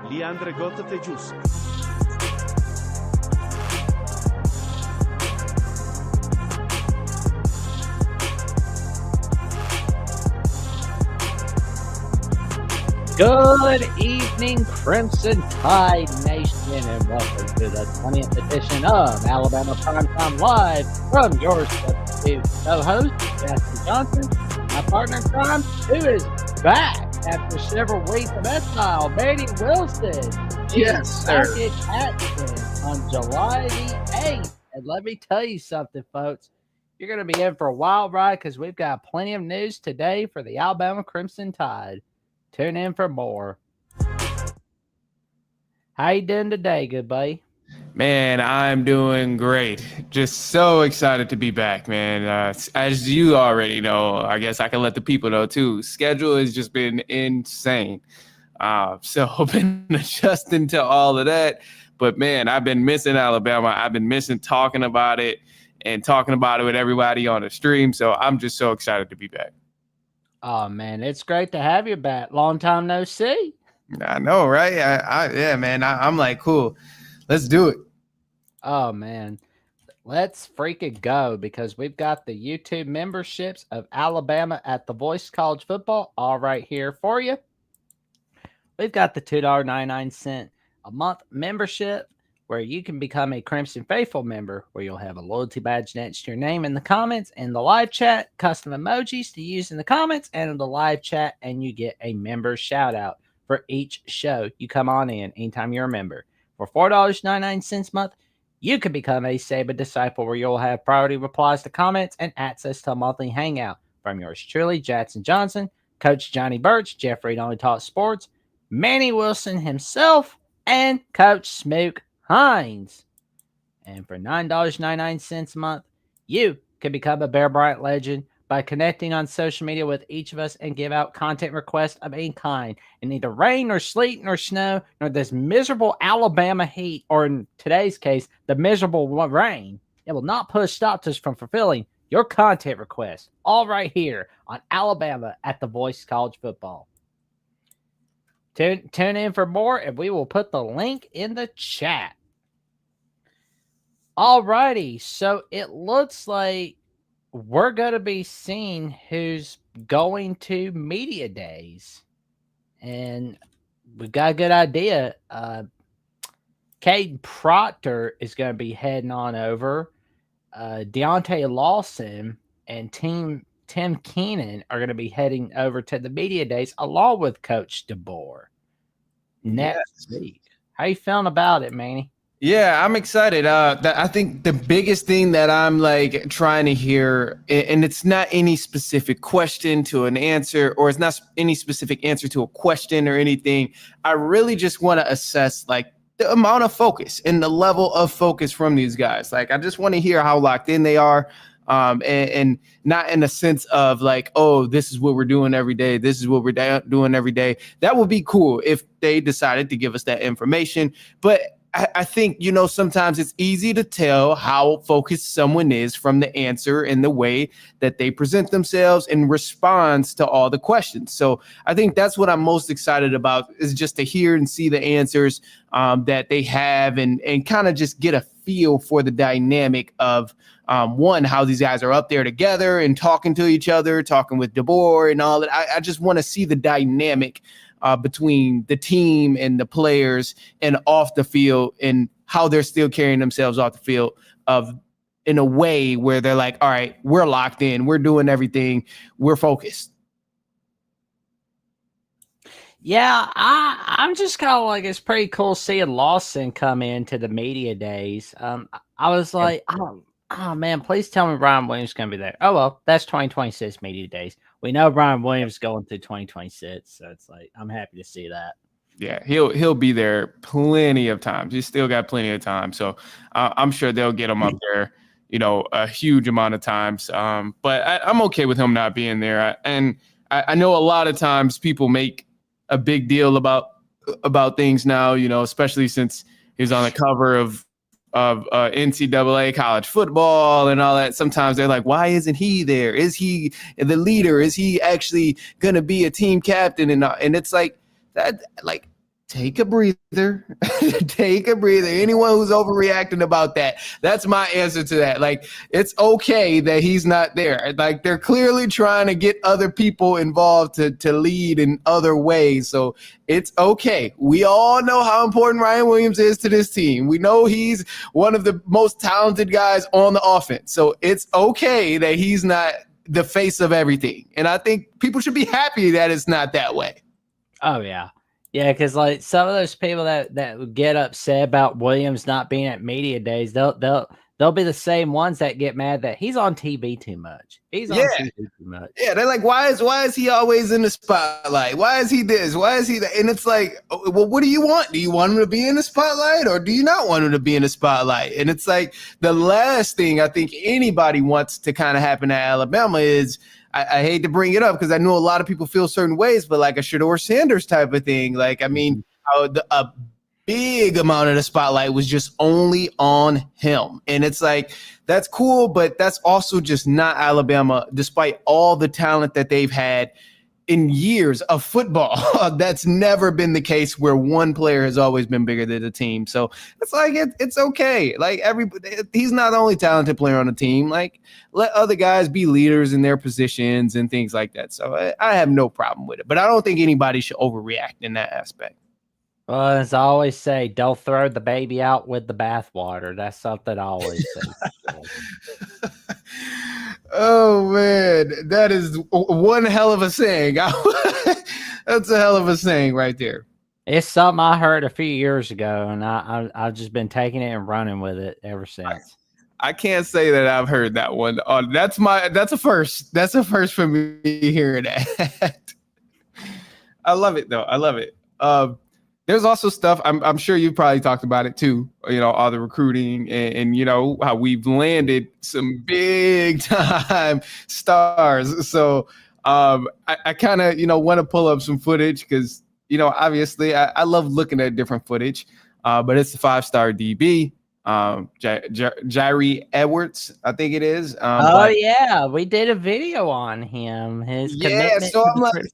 Leandre Gotte Jus. Good evening, Crimson Tide Nation, and welcome to the 20th edition of Alabama Primetime Live from yours co-host, Jackson Johnson, my partner in crime, who is back after several weeks of exile, Braden Ruse. Yes, sir. Back at Action on July the 8th. And let me tell you something, folks. You're going to be in for a wild ride because we've got plenty of news today for the Alabama Crimson Tide. Tune in for more. How you doing today, good buddy? Man, I'm doing great. Just so excited to be back, man. As you already know, I guess I can let the people know too. Schedule has just been insane. So I've been adjusting to all of that. But man, I've been missing Alabama. I've been missing talking about it and talking about it with everybody on the stream. So I'm just so excited to be back. Oh man, it's great to have you back. Long time no see. I know, right? Yeah, man. I'm like, cool. Let's do it. Oh man, let's freaking go because we've got the YouTube memberships of Alabama at the Voice College Football all right here for you. We've got the $2.99 a month membership where you can become a Crimson Faithful member, where you'll have a loyalty badge next to your name in the comments and the live chat, custom emojis to use in the comments and in the live chat, and you get a member shout out for each show you come on in anytime you're a member. For $4.99 a month, you can become a Saban Disciple, where you'll have priority replies to comments and access to a monthly hangout from yours truly, Jackson Johnson, Coach Johnny Birch, Jeff Reed Only Taught Sports, Manny Wilson himself, and Coach Smook Hines. And for $9.99 a month, you can become a Bear Bryant legend by connecting on social media with each of us and give out content requests of any kind. In neither rain nor sleet nor snow nor this miserable Alabama heat, or in today's case, the miserable rain, it will not put a stop to us from fulfilling your content requests, all right here on Alabama at the Voice College Football. Tune in for more, and we will put the link in the chat. Alrighty, so it looks like we're going to be seeing who's going to media days. And we've got a good idea. Caden Proctor is going to be heading on over. Deontay Lawson and Tim Keenan are going to be heading over to the media days along with Coach DeBoer next week. How you feeling about it, Manny? Yeah, I'm excited. I think the biggest thing that I'm like trying to hear, and it's not any specific question to an answer, or it's not any specific answer to a question or anything. I really just want to assess like the amount of focus and the level of focus from these guys. Like, I just want to hear how locked in they are. And not in a sense of like, oh, this is what we're doing every day. This is what we're doing every day. That would be cool if they decided to give us that information. But I think, sometimes it's easy to tell how focused someone is from the answer and the way that they present themselves in response to all the questions. So I think that's what I'm most excited about, is just to hear and see the answers that they have and kind of just get a feel for the dynamic of one, how these guys are up there together and talking to each other, talking with DeBoer and all that. I just want to see the dynamic between the team and the players and off the field, and how they're still carrying themselves off the field in a way where they're like, all right, we're locked in, we're doing everything, we're focused. Yeah, I'm just kind of like, it's pretty cool seeing Lawson come into the media days. I was like, oh man, please tell me Ryan Williams is going to be there. Oh, well, that's 2026 media days. We know Ryan Williams is going through 2026, so it's like, I'm happy to see that. Yeah, he'll be there plenty of times. He's still got plenty of time, so I'm sure they'll get him up there, a huge amount of times. But I'm okay with him not being there. And I know a lot of times people make a big deal about things now, especially since he's on the cover of NCAA college football and all that. Sometimes they're like, why isn't he there? Is he the leader? Is he actually going to be a team captain? And it's like that, like, take a breather. Take a breather. Anyone who's overreacting about that, that's my answer to that. Like, it's okay that he's not there. Like, they're clearly trying to get other people involved to lead in other ways. So it's okay. We all know how important Ryan Williams is to this team. We know he's one of the most talented guys on the offense. So it's okay that he's not the face of everything. And I think people should be happy that it's not that way. Oh, yeah. Yeah, because like some of those people that would get upset about Williams not being at media days, they'll be the same ones that get mad that he's on TV too much. He's on TV too much. Yeah, they're like, why is he always in the spotlight? Why is he this? Why is he that? And it's like, well, what do you want? Do you want him to be in the spotlight, or do you not want him to be in the spotlight? And it's like the last thing I think anybody wants to kind of happen at Alabama is, I hate to bring it up because I know a lot of people feel certain ways, but like a Shedeur Sanders type of thing. Like, I mean, a big amount of the spotlight was just only on him. And it's like, that's cool, but that's also just not Alabama, despite all the talent that they've had in years of football. That's never been the case where one player has always been bigger than the team. So it's like, it's okay. Like, he's not the only talented player on the team. Like, let other guys be leaders in their positions and things like that. So I have no problem with it, but I don't think anybody should overreact in that aspect. Well, as I always say, don't throw the baby out with the bathwater. That's something I always say. Oh, man, that is one hell of a saying. That's a hell of a saying right there. It's something I heard a few years ago, and I've just been taking it and running with it ever since. I can't say that I've heard that one. That's a first. That's a first for me hearing that. I love it, though. I love it. There's also stuff, I'm sure you've probably talked about it too, you know, all the recruiting and you know, how we've landed some big time stars. So I kind of, you know, want to pull up some footage because, you know, obviously I love looking at different footage, but it's the 5-star DB, Jyrie Edwards, I think it is. Yeah, we did a video on him. His commitment. So I'm like,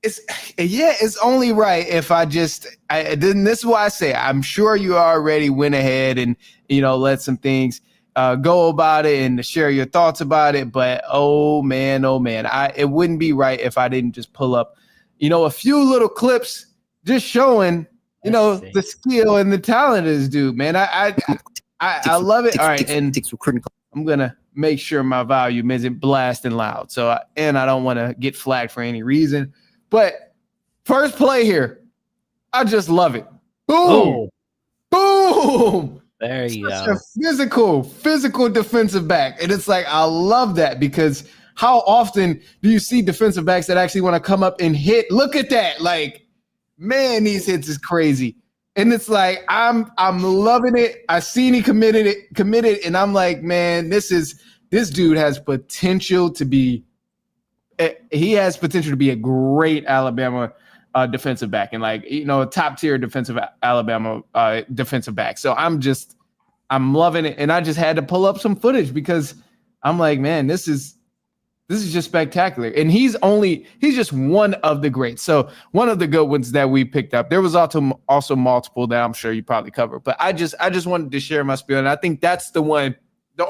it's only right if then this is why I say I'm sure you already went ahead and, you know, let some things go about it and share your thoughts about it. But oh man, it wouldn't be right if I didn't just pull up, you know, a few little clips just showing, you know, the skill and the talent is dude, man. I love it. All right, and I'm gonna make sure my volume isn't blasting loud. So and I don't want to get flagged for any reason. But first play here, I just love it. Boom. Boom. There you Such go. a physical defensive back. And it's like, I love that because how often do you see defensive backs that actually want to come up and hit? Look at that. Like, man, these hits is crazy. And it's like, I'm loving it. I seen he committed, and I'm like, man, this dude has potential to be a great Alabama defensive back and like, you know, a top tier defensive Alabama defensive back. So I'm loving it. And I just had to pull up some footage because I'm like, man, this is just spectacular. And he's just one of the greats. So one of the good ones that we picked up, there was also multiple that I'm sure you probably covered, but I just wanted to share my spiel. And I think that's the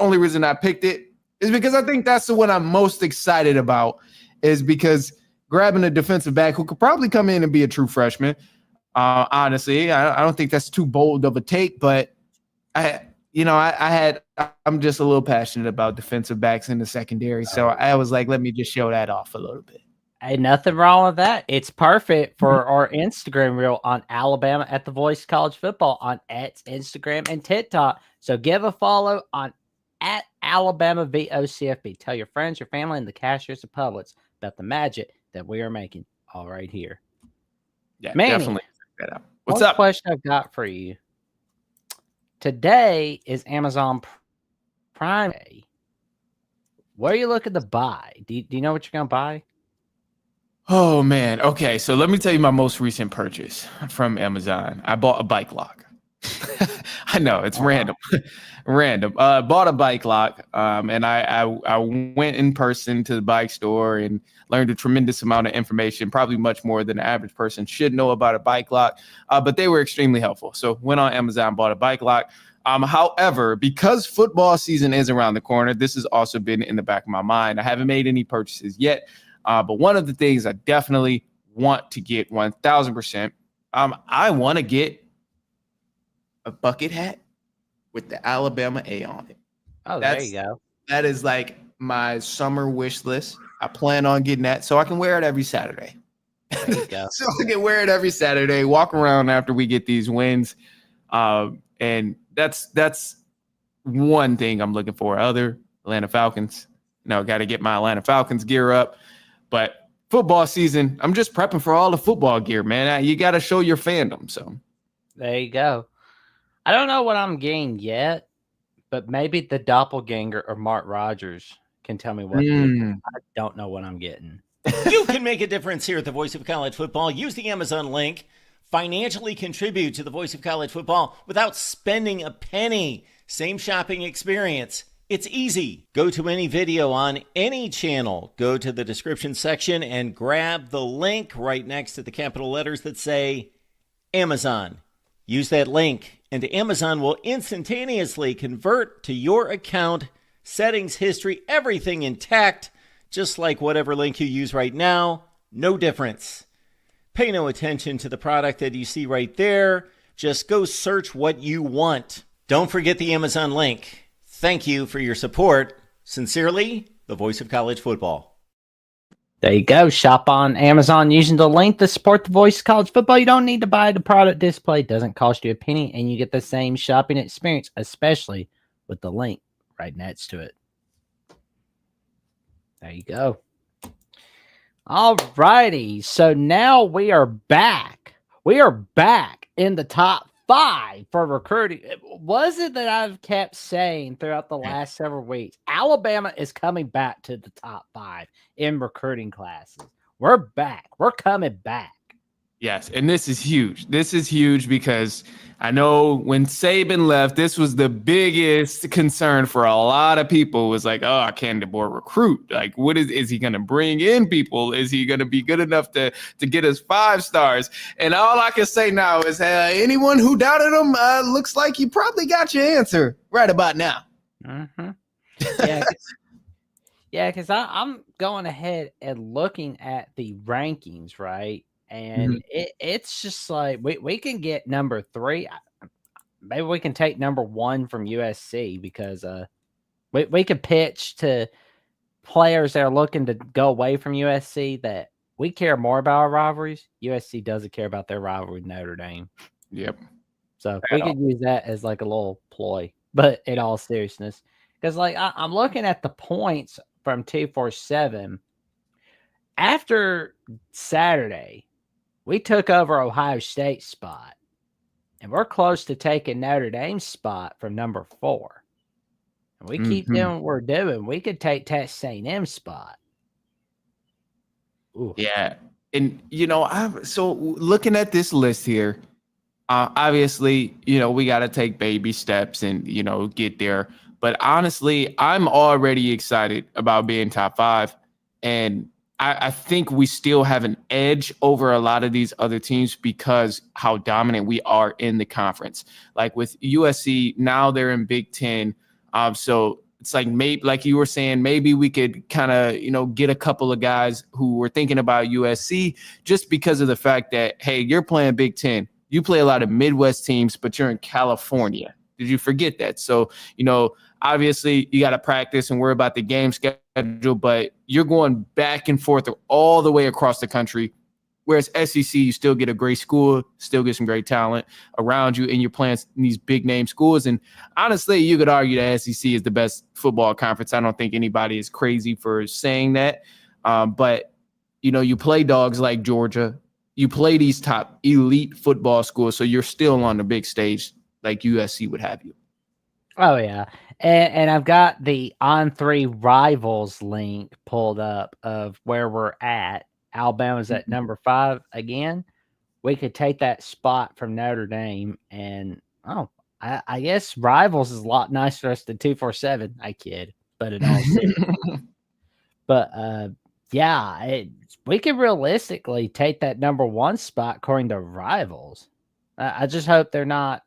only reason I picked it is because I think that's the one I'm most excited about, is because grabbing a defensive back who could probably come in and be a true freshman. Honestly, I don't think that's too bold of a take, but I'm just a little passionate about defensive backs in the secondary. So I was like, let me just show that off a little bit. Hey, nothing wrong with that. It's perfect for our Instagram reel on Alabama at the Voice College Football on Instagram and TikTok. So give a follow on at Alabama VOCFB. Tell your friends, your family, and the cashiers of Publix about the magic that we are making all right here. Yeah, Manny, definitely. What's one up? question I've got for you. Today is Amazon Prime Day. What are you looking to buy? Do you know what you're going to buy? Oh, man. Okay, so let me tell you my most recent purchase from Amazon. I bought a bike lock. I know it's random. Random. Bought a bike lock, and I went in person to the bike store and learned a tremendous amount of information, probably much more than the average person should know about a bike lock. But they were extremely helpful. So went on Amazon, bought a bike lock. However, because football season is around the corner, this has also been in the back of my mind. I haven't made any purchases yet, but one of the things I definitely want to get 1000%, I want to get a bucket hat with the Alabama A on it. Oh, there you go. That is like my summer wish list. I plan on getting that so I can wear it every Saturday. There you go. So I can wear it every Saturday, walk around after we get these wins. And that's one thing I'm looking for. Other Atlanta Falcons, got to get my Atlanta Falcons gear up. But football season, I'm just prepping for all the football gear, man. You got to show your fandom. So there you go. I don't know what I'm getting yet, but maybe the doppelganger or Mark Rogers can tell me what. I don't know what I'm getting. You can make a difference here at the Voice of College Football. Use the Amazon link. Financially contribute to the Voice of College Football without spending a penny. Same shopping experience. It's easy. Go to any video on any channel. Go to the description section and grab the link right next to the capital letters that say Amazon. Use that link, and Amazon will instantaneously convert to your account, settings, history, everything intact, just like whatever link you use right now. No difference. Pay no attention to the product that you see right there. Just go search what you want. Don't forget the Amazon link. Thank you for your support. Sincerely, the Voice of College Football. There you go. Shop on Amazon using the link to support the Voice of College Football. You don't need to buy the product display. It doesn't cost you a penny, and you get the same shopping experience, especially with the link right next to it. There you go. All righty. So now we are back. We are back in the top 5 for recruiting. Was it that I've kept saying throughout the last several weeks? Alabama is coming back to the top 5 in recruiting classes. We're back. We're coming back. Yes, and this is huge. This is huge because I know when Saban left, this was the biggest concern for a lot of people. It was like, oh, can DeBoer recruit? Like, what is he going to bring in people? Is he going to be good enough to get us 5 stars? And all I can say now is anyone who doubted him, looks like you probably got your answer right about now. Mm-hmm. Yeah, because I'm going ahead and looking at the rankings, right? And it's just like we can get number 3. Maybe we can take number 1 from USC because we could pitch to players that are looking to go away from USC that we care more about our rivalries. USC doesn't care about their rivalry with Notre Dame. Yep. So we could use that as like a little ploy, but in all seriousness, because like I'm looking at the points from 247 after Saturday. We took over Ohio State's spot, and we're close to taking Notre Dame's spot from number 4. And we keep doing what we're doing. We could take Texas A&M's spot. Ooh. Yeah. And, so looking at this list here, obviously, we got to take baby steps and, get there. But honestly, I'm already excited about being top 5. And I think we still have an edge over a lot of these other teams because how dominant we are in the conference. Like with USC, now they're in Big Ten. So it's like maybe, like you were saying, maybe we could kind of, get a couple of guys who were thinking about USC just because of the fact that, hey, you're playing Big Ten. You play a lot of Midwest teams, but you're in California. Did you forget that? So, obviously you got to practice and worry about the game schedule, but you're going back and forth all the way across the country. Whereas SEC, you still get a great school, still get some great talent around you, and you're playing these big name schools. And honestly, you could argue that SEC is the best football conference. I don't think anybody is crazy for saying that. But, you play dogs like Georgia. You play these top elite football schools, so you're still on the big stage like USC would have you. Oh, yeah. And I've got the On3 Rivals link pulled up of where we're at. Alabama's at number 5 again. We could take that spot from Notre Dame, and I guess Rivals is a lot nicer for us than 247. I kid, but in all seriousness. But yeah, we could realistically take that number 1 spot according to Rivals. I just hope they're not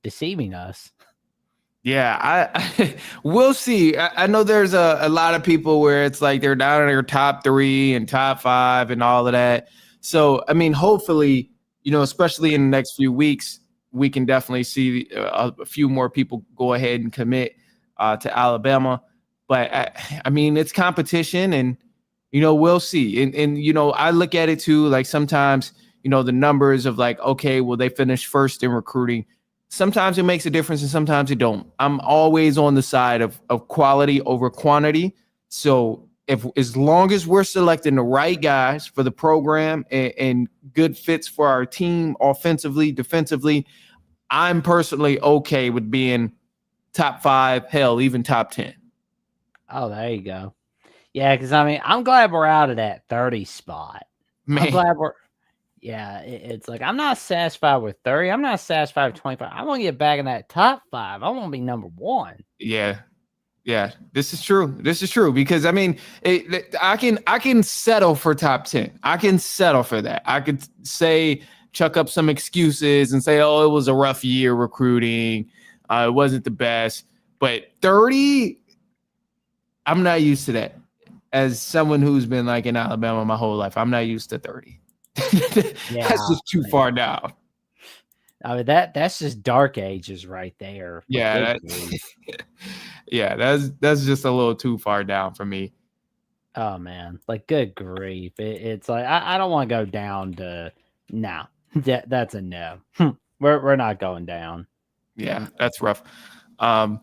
deceiving us. Yeah, I we'll see. I know there's a lot of people where it's like they're down in their top 3 and top 5 and all of that. So, I mean, hopefully, especially in the next few weeks, we can definitely see a few more people go ahead and commit to Alabama. But I mean, it's competition, and we'll see. And I look at it too, like sometimes the numbers of like, okay, well, they finished first in recruiting. Sometimes it makes a difference and sometimes it don't. I'm always on the side of quality over quantity. So as long as we're selecting the right guys for the program and good fits for our team offensively, defensively, I'm personally okay with being top 5, hell, even top 10. Oh, there you go. Yeah, because I mean, I'm glad we're out of that 30 spot. Man. I'm glad we're. Yeah, it's like I'm not satisfied with 30. I'm not satisfied with 25. I want to get back in that top 5. I want to be number 1. Yeah. This is true. Because I mean, I can settle for top 10. I can settle for that. I could say chuck up some excuses and say, oh, it was a rough year recruiting. It wasn't the best. But 30, I'm not used to that. As someone who's been like in Alabama my whole life, I'm not used to 30. Yeah, that's just too far down. I mean that's just dark ages right there. Yeah, that's just a little too far down for me. Oh man, like good grief! It's like I don't want to go down to no. That's a no. We're not going down. Yeah, that's rough. Well,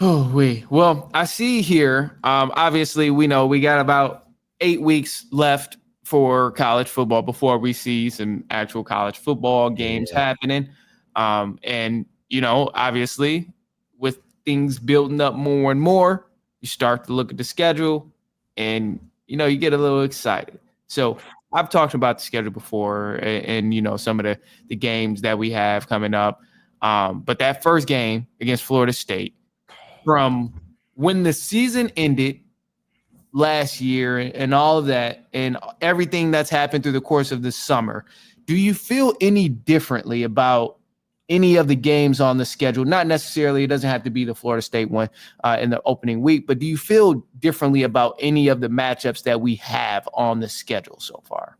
I see here. Obviously, we know we got about 8 weeks left for college football before we see some actual college football games happening. And, obviously with things building up more and more, you start to look at the schedule and, you get a little excited. So I've talked about the schedule before and some of the games that we have coming up. But that first game against Florida State, from when the season ended last year and all of that and everything that's happened through the course of the summer, do you feel any differently about any of the games on the schedule? Not necessarily, it doesn't have to be the Florida State one in the opening week, but do you feel differently about any of the matchups that we have on the schedule so far?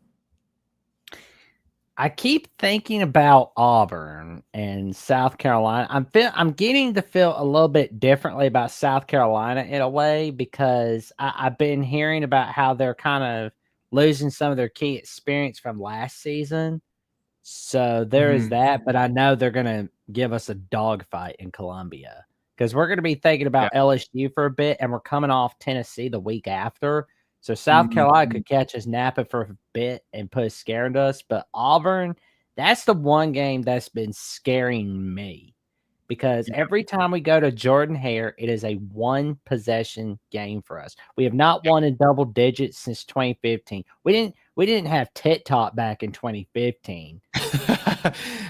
I keep thinking about Auburn and South Carolina. I'm getting to feel a little bit differently about South Carolina in a way because I've been hearing about how they're kind of losing some of their key experience from last season. So there is that, but I know they're going to give us a dogfight in Columbia because we're going to be thinking about LSU for a bit, and we're coming off Tennessee the week after. So South Carolina could catch us napping for a bit and put a scare into us. But Auburn, that's the one game that's been scaring me because every time we go to Jordan-Hare, it is a 1-possession game for us. We have not won in double digits since 2015. We didn't have Tit Top back in 2015.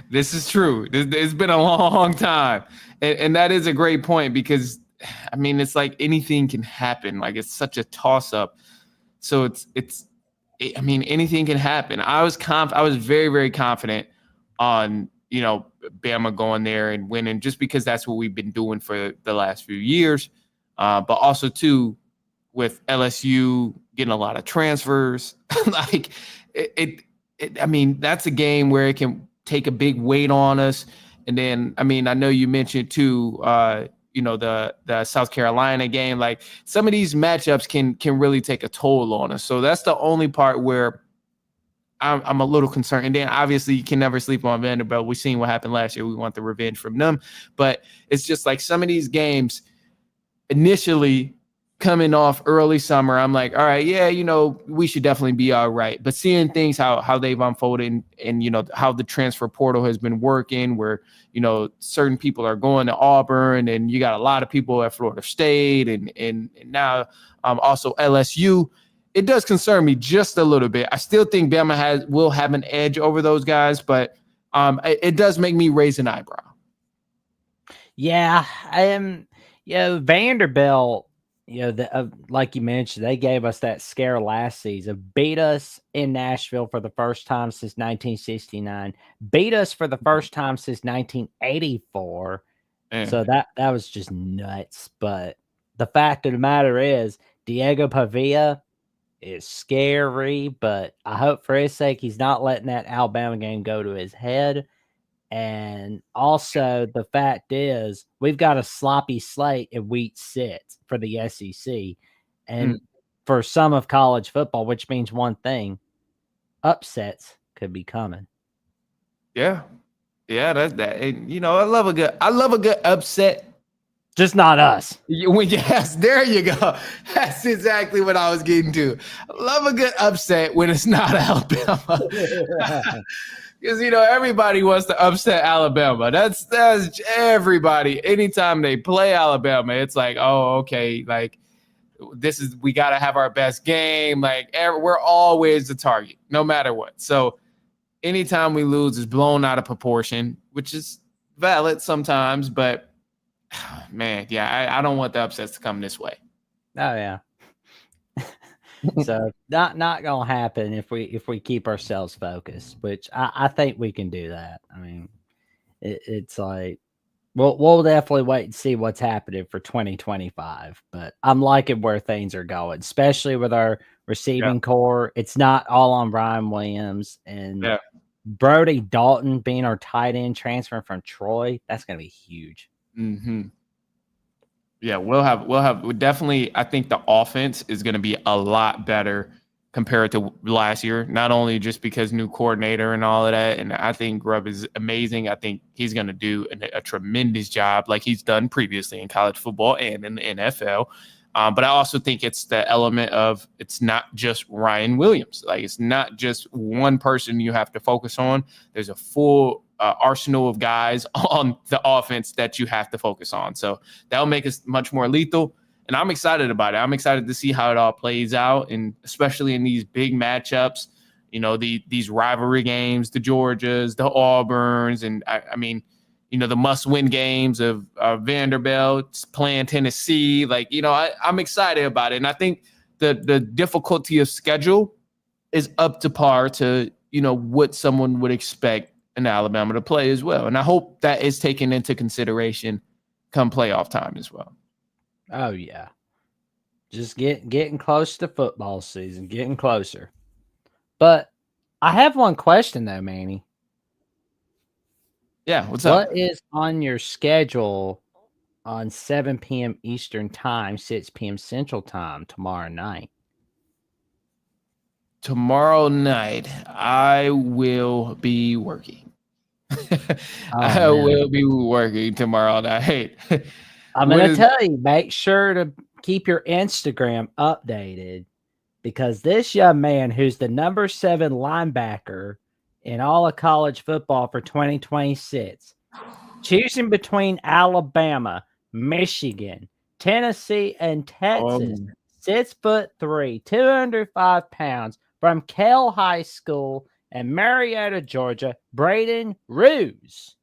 This is true. It's been a long time. And that is a great point because, I mean, it's like anything can happen. Like it's such a toss-up. So I mean, anything can happen. I was very, very confident on, Bama going there and winning just because that's what we've been doing for the last few years. But also too, with LSU getting a lot of transfers, like I mean, that's a game where it can take a big weight on us. And then, I mean, I know you mentioned too, the South Carolina game, like some of these matchups can really take a toll on us. So that's the only part where I'm a little concerned. And then obviously you can never sleep on Vanderbilt. We've seen what happened last year. We want the revenge from them, but it's just like some of these games initially coming off early summer, I'm like, all right, yeah, we should definitely be all right. But seeing things, how they've unfolded and how the transfer portal has been working where, certain people are going to Auburn and you got a lot of people at Florida State and now also LSU, it does concern me just a little bit. I still think Bama will have an edge over those guys, but it does make me raise an eyebrow. Yeah, Vanderbilt, like you mentioned, they gave us that scare last season, beat us in Nashville for the first time since 1969, beat us for the first time since 1984. Yeah. So that was just nuts. But the fact of the matter is, Diego Pavia is scary, but I hope for his sake he's not letting that Alabama game go to his head. And also, the fact is, we've got a sloppy slate in week 6 for the SEC. Mm. And for some of college football, which means one thing, upsets could be coming. Yeah. Yeah, that's that. And, I love a good upset. Just not us. Yes, there you go. That's exactly what I was getting to. I love a good upset when it's not Alabama. Because everybody wants to upset Alabama. That's everybody. Anytime they play Alabama, it's like, oh, okay, like we got to have our best game. Like we're always the target, no matter what. So anytime we lose is blown out of proportion, which is valid sometimes, but man, yeah, I don't want the upsets to come this way. Oh yeah. So not gonna happen if we keep ourselves focused, which I think we can do that. I mean, it's like we'll definitely wait and see what's happening for 2025. But I'm liking where things are going, especially with our receiving core. It's not all on Ryan Williams and Brody Dalton being our tight end transfer from Troy. That's gonna be huge. Mm-hmm. Yeah, we'll definitely. I think the offense is going to be a lot better compared to last year. Not only just because new coordinator and all of that, and I think Grubb is amazing. I think he's going to do a tremendous job, like he's done previously in college football and in the NFL. But I also think it's the element of it's not just Ryan Williams. Like it's not just one person you have to focus on. There's a full arsenal of guys on the offense that you have to focus on. So that'll make us much more lethal. And I'm excited about it. I'm excited to see how it all plays out. And especially in these big matchups, these rivalry games, the Georgias, the Auburns. And I mean, the must-win games of Vanderbilt playing Tennessee. Like, I'm excited about it. And I think the difficulty of schedule is up to par to, what someone would expect in Alabama to play as well. And I hope that is taken into consideration come playoff time as well. Oh, yeah. Just getting close to football season, getting closer. But I have one question, though, Manny. Yeah, what's up? What is on your schedule on 7 p.m. Eastern Time, 6 p.m. Central Time tomorrow night? Tomorrow night, I will be working. I will be working tomorrow night. I'm going to tell you, make sure to keep your Instagram updated because this young man who's the number 7 linebacker in all of college football for 2026, choosing between Alabama, Michigan, Tennessee, and Texas, 6'3", 205 pounds, from Kell High School in Marietta, Georgia, Braden Ruse.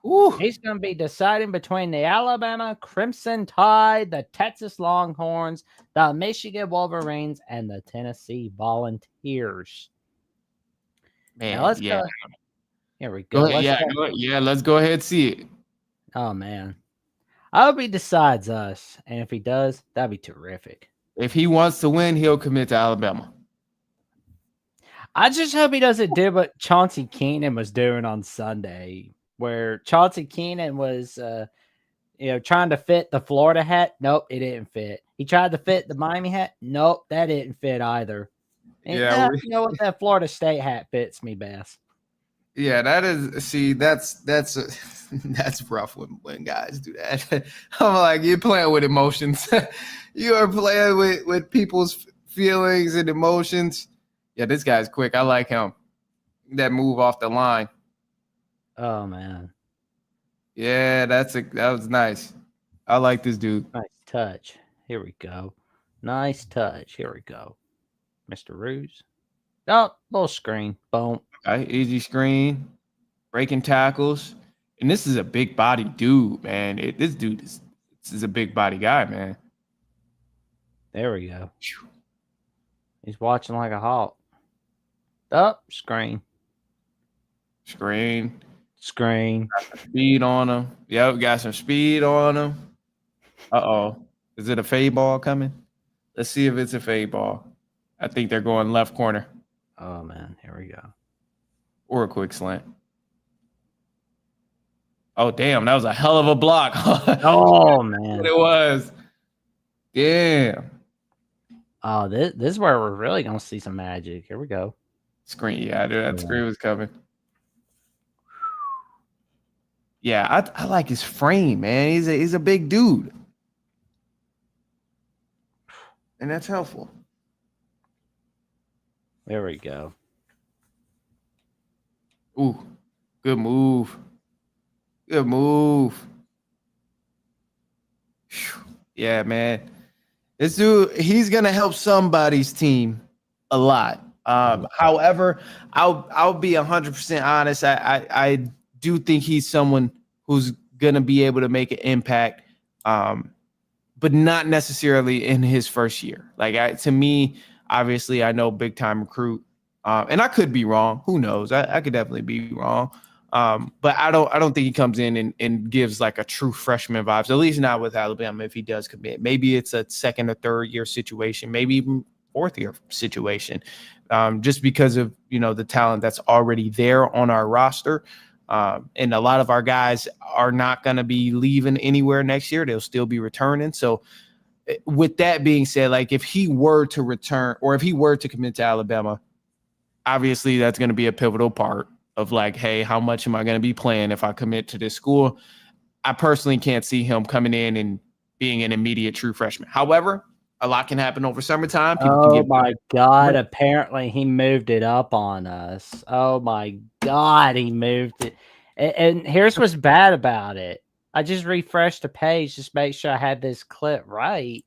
Ooh. He's going to be deciding between the Alabama Crimson Tide, the Texas Longhorns, the Michigan Wolverines, and the Tennessee Volunteers. Man, now let's go. Here we go. Let's go ahead and see it. Oh, man. I hope he decides us. And if he does, that'd be terrific. If he wants to win, he'll commit to Alabama. I just hope he doesn't do what Chauncey Keenan was doing on Sunday, where Chauncey Keenan was, trying to fit the Florida hat. Nope, it didn't fit. He tried to fit the Miami hat. Nope, that didn't fit either. And you know what? That Florida State hat fits me best. Yeah, that is. See, that's rough when guys do that. I'm like, you're playing with emotions. You are playing with people's feelings and emotions. Yeah, this guy's quick. I like him. That move off the line. Oh man. Yeah, that was nice. I like this dude. Nice touch. Here we go. Nice touch. Here we go. Mr. Ruse. Oh, little screen. Boom. Okay, easy screen. Breaking tackles. And this is a big body dude, man. This is a big body guy, man. There we go. He's watching like a hawk. Up, screen. Screen. Speed on him. Yep, got some speed on him. Uh-oh. Is it a fade ball coming? Let's see if it's a fade ball. I think they're going left corner. Oh, man. Here we go. Or a quick slant. Oh, damn. That was a hell of a block. Oh, man. It was. Damn. Oh, this is where we're really going to see some magic. Here we go. Screen. Yeah, dude, that screen was coming. Yeah, I like his frame, man. He's a big dude. And that's helpful. There we go. Ooh, good move. Good move. Whew. Yeah, man. This dude, he's gonna help somebody's team a lot. However, I'll be 100% honest. I do think he's someone who's gonna be able to make an impact, but not necessarily in his first year. Like to me, obviously, I know big time recruit, and I could be wrong. Who knows? I could definitely be wrong. But I don't think he comes in and gives like a true freshman vibes, at least not with Alabama if he does commit. Maybe it's a second or third year situation, maybe even fourth year situation, just because of, the talent that's already there on our roster. And a lot of our guys are not going to be leaving anywhere next year. They'll still be returning. So with that being said, like if he were to return or if he were to commit to Alabama, obviously that's going to be a pivotal part of like, hey, how much am I going to be playing if I commit to this school? I personally can't see him coming in and being an immediate true freshman. However, a lot can happen over summertime. Oh my God. Apparently he moved it up on us. Oh my God. He moved it. And here's what's bad about it. I just refreshed the page. Just make sure I had this clip right.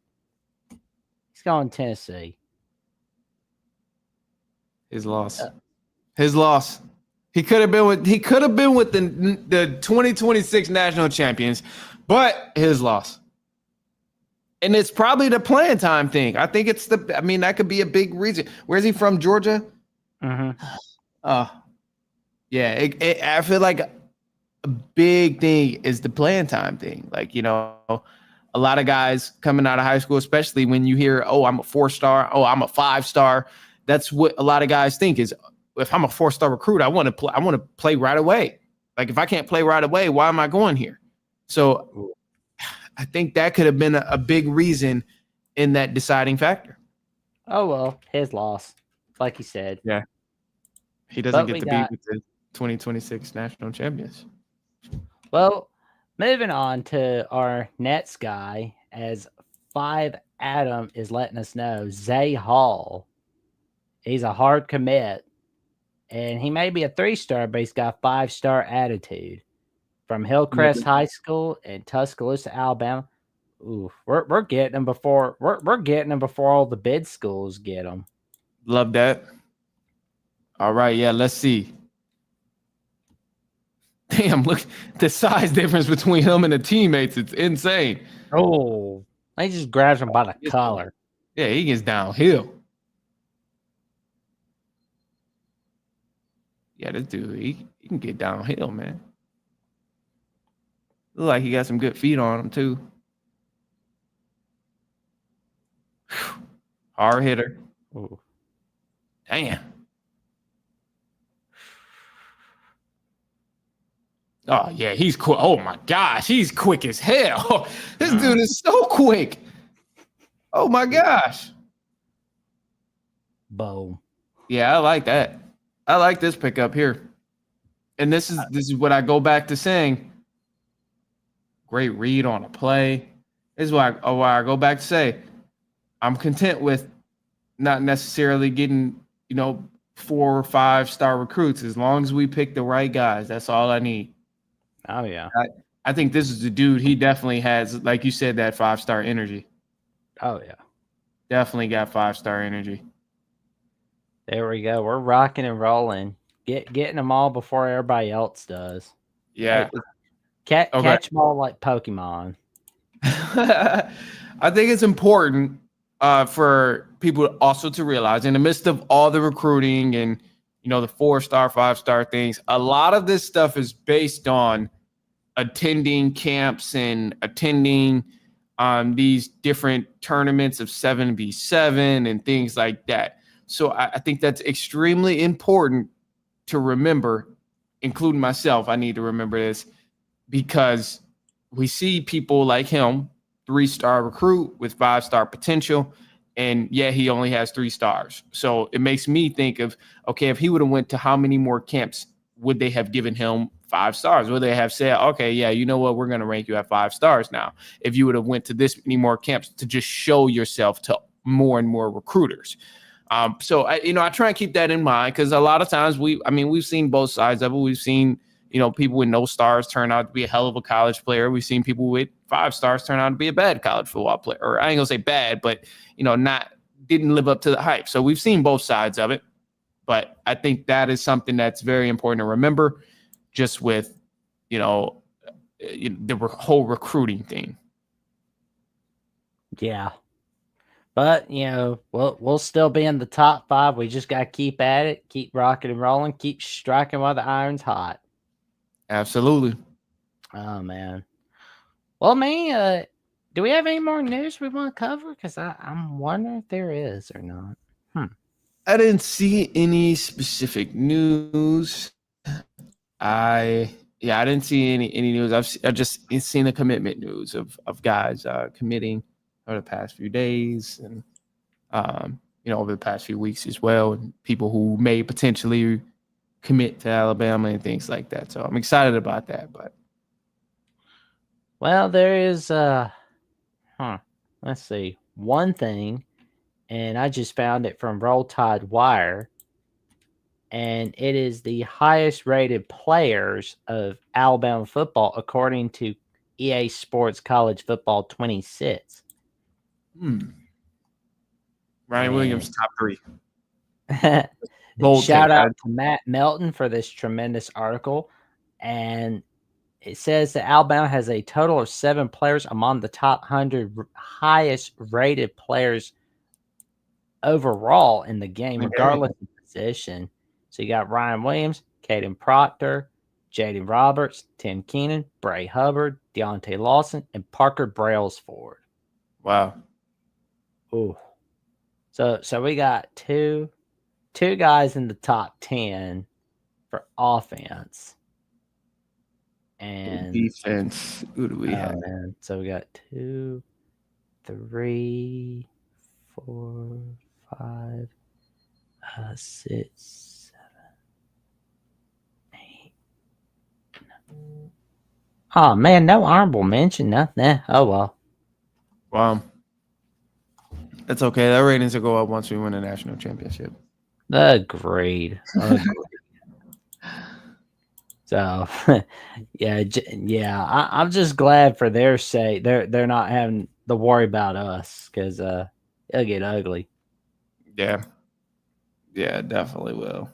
He's going Tennessee. His loss. He could have been with the 2026 national champions, but his loss. And it's probably the playing time thing. I think that could be a big reason. Where's he from? Georgia? Mm-hmm. Yeah. I feel like a big thing is the playing time thing. Like, a lot of guys coming out of high school, especially when you hear, oh, I'm a 4-star. Oh, I'm a 5-star. That's what a lot of guys think is, if I'm a 4-star recruit, I want to play right away. Like if I can't play right away, why am I going here? So I think that could have been a big reason in that deciding factor. Oh, well, his loss, like he said. Yeah. He doesn't get to be with the 2026 national champions. Well, moving on to our Nets guy, as 5 Adam is letting us know, Zay Hall. He's a hard commit. And he may be a 3-star, but he's got 5-star attitude. From Hillcrest High School in Tuscaloosa, Alabama. Ooh, we're getting him before we're getting him before all the bid schools get him. Love that. All right, yeah, let's see. Damn, look the size difference between him and the teammates. It's insane. Oh, he just grabs him by the collar. Yeah, he gets downhill. Yeah, this dude, he can get downhill, man. Look like he got some good feet on him, too. Whew. Hard hitter. Ooh. Damn. Oh, yeah, he's quick. Oh, my gosh, he's quick as hell. This dude is so quick. Oh, my gosh. Boom. Yeah, I like that. I like this pickup here. And this is what I go back to saying. Great read on a play. This is why I go back to say I'm content with not necessarily getting, 4 or 5-star recruits. As long as we pick the right guys, that's all I need. Oh, yeah. I think this is the dude. He definitely has, like you said, that 5-star energy. Oh, yeah. Definitely got 5-star energy. There we go. We're rocking and rolling. Getting them all before everybody else does. Yeah. Catch them all like Pokemon. I think it's important for people also to realize, in the midst of all the recruiting and the 4-star, 5-star things, a lot of this stuff is based on attending camps and attending these different tournaments of 7v7 and things like that. So I think that's extremely important to remember, including myself. I need to remember this because we see people like him, 3-star recruit with 5-star potential, and he only has 3 stars. So it makes me think of, okay, if he would have went to how many more camps would they have given him 5 stars? Would they have said, okay, you know what, we're going to rank you at 5 stars now? If you would have went to this many more camps to just show yourself to more and more recruiters. So I try and keep that in mind, because a lot of times we've seen both sides of it. We've seen people with no stars turn out to be a hell of a college player. We've seen people with 5 stars turn out to be a bad college football player. Or I ain't gonna say bad, but didn't live up to the hype. So we've seen both sides of it. But I think that is something that's very important to remember, just with the whole recruiting thing. Yeah. But, we'll still be in the top 5. We just got to keep at it, keep rocking and rolling, keep striking while the iron's hot. Absolutely. Oh, man. Well, man, do we have any more news we want to cover? Because I'm wondering if there is or not. I didn't see any specific news. I didn't see any news. I've just seen the commitment news of guys committing over the past few days and over the past few weeks as well, and people who may potentially commit to Alabama and things like that. So I'm excited about that. But there is let's see, one thing, and I just found it from Roll Tide Wire, and it is the highest rated players of Alabama football according to EA Sports College Football 26. Ryan Williams, top 3. Shout out to Matt Melton for this tremendous article. And it says that Alabama has a total of 7 players among the top 100 highest rated players overall in the game, regardless of position. So you got Ryan Williams, Caden Proctor, Jaden Roberts, Tim Keenan, Bray Hubbard, Deontay Lawson, and Parker Brailsford. Wow. Ooh. So we got two guys in the top 10 for offense. And defense, who do we have? Man. So we got 2, 3, 4, 5, 6, 7, 8. Oh man, no honorable mention, nothing. Oh well. Wow. That's okay. That ratings will go up once we win a national championship. Agreed. So, I'm just glad for their sake. They're not having to worry about us, because it'll get ugly. Yeah, it definitely will.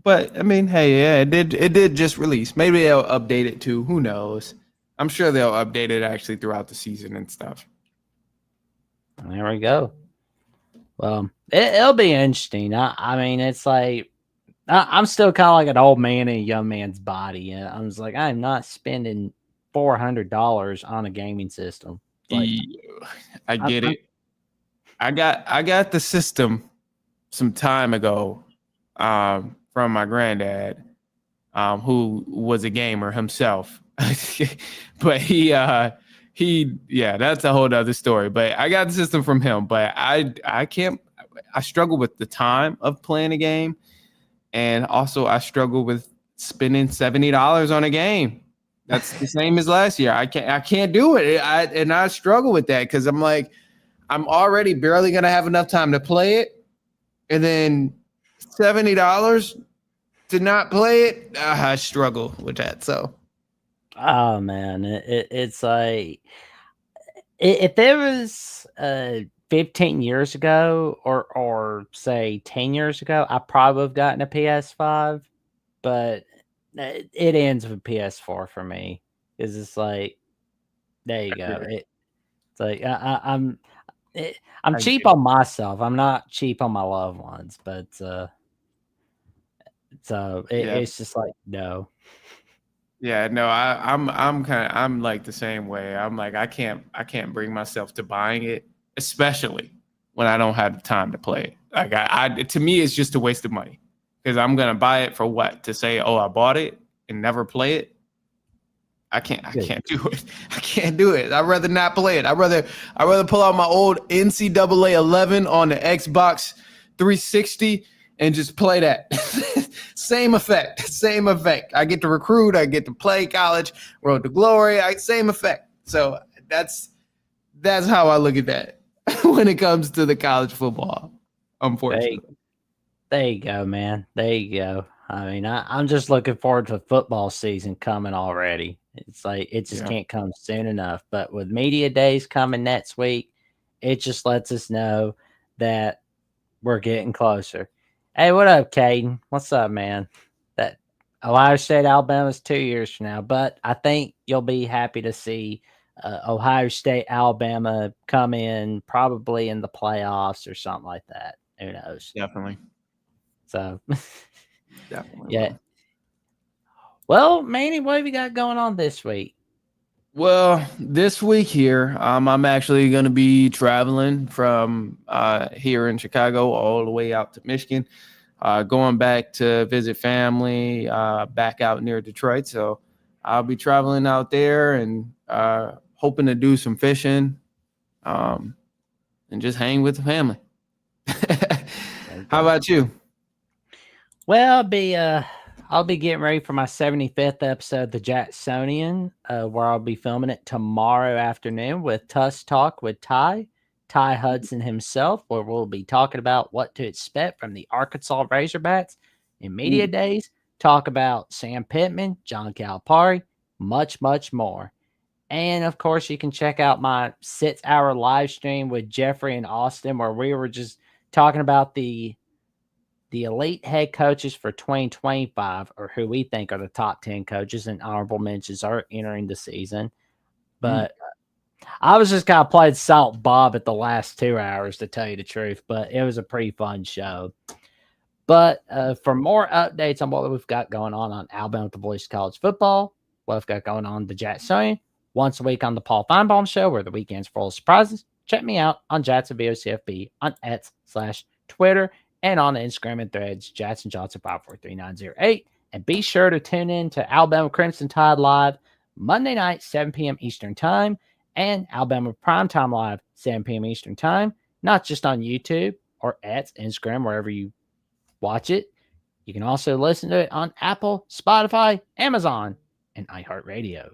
But I mean, hey, it did just release. Maybe they'll update it too. Who knows? I'm sure they'll update it actually throughout the season and stuff. There we go. Well, it'll be interesting. I mean, it's like I'm still kind of like an old man in a young man's body. And I'm just like, I'm not spending $400 on a gaming system. Like, I get it. I got the system some time ago from my granddad, who was a gamer himself. But that's a whole other story. But I got the system from him. But I struggle with the time of playing a game. And also I struggle with spending $70 on a game. That's the same as last year. I can't do it. I struggle with that, because I'm like, I'm already barely going to have enough time to play it. And then $70 to not play it, I struggle with that. So, oh man, it's like, if there was 15 years ago or say 10 years ago, I probably would have gotten a PS5. But it ends with PS4 for me. Because it's like, there you go. It's like I'm I cheap get it. on myself. I'm not cheap on my loved ones, but so Yeah. it's just like no. Yeah, no, I'm like the same way. I'm like I can't bring myself to buying it, especially when I don't have the time to play it. Like I to me it's just a waste of money because I'm gonna buy it for what? To say, oh, I bought it and never play it. I can't do it. I can't do it. I'd rather not play it. I'd rather pull out my old NCAA 11 on the Xbox 360 and just play that. Same effect. Same effect. I get to recruit. I get to play college. Road to glory. Same effect. So that's how I look at that when it comes to the college football. Unfortunately. There you go, man. There you go. I mean, I'm just looking forward to football season coming already. It's like it just Yeah. can't come soon enough. But with media days coming next week, it just lets us know that we're getting closer. Hey, what up, Caden? What's up, man? That Ohio State, Alabama's 2 years from now, but I think you'll be happy to see Ohio State, Alabama come in probably in the playoffs or something like that. Who knows? Definitely. So, Definitely. yeah. Will. Well, Manny, what have you got going on this week? Well, this week here, I'm actually going to be traveling from here in Chicago all the way out to Michigan, going back to visit family back out near Detroit. So I'll be traveling out there and hoping to do some fishing and just hang with the family. How about you? Well, I'll be getting ready for my 75th episode of the Jacksonian, where I'll be filming it tomorrow afternoon with Tuss Talk with Ty Hudson himself, where we'll be talking about what to expect from the Arkansas Razorbacks in media days, talk about Sam Pittman, John Calipari, much, much more. And of course, you can check out my 6-hour live stream with Jeffrey and Austin, where we were just talking about the elite head coaches for 2025, or who we think are the top 10 coaches, and honorable mentions are entering the season. But I was just kind of playing Salt Bob at the last 2 hours, to tell you the truth, but it was a pretty fun show. But for more updates on what we've got going on Alabama with the Voice of College Football, what we've got going on the Jacksonian, once a week on the Paul Feinbaum Show, where the weekend's full of surprises, check me out on Jackson VOCFB on X/Twitter and on Instagram and Threads, Jackson Johnson 543908. And be sure to tune in to Alabama Crimson Tide Live Monday night, 7 p.m. Eastern Time, and Alabama Primetime Live, 7 p.m. Eastern Time, not just on YouTube or at Instagram, wherever you watch it. You can also listen to it on Apple, Spotify, Amazon, and iHeartRadio.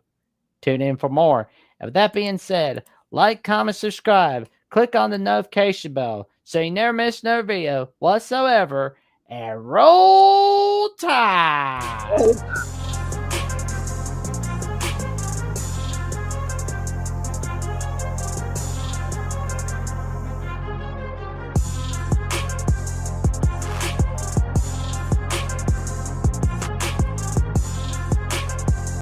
Tune in for more. And with that being said, like, comment, subscribe, click on the notification bell so you never miss no video whatsoever, and roll Tide.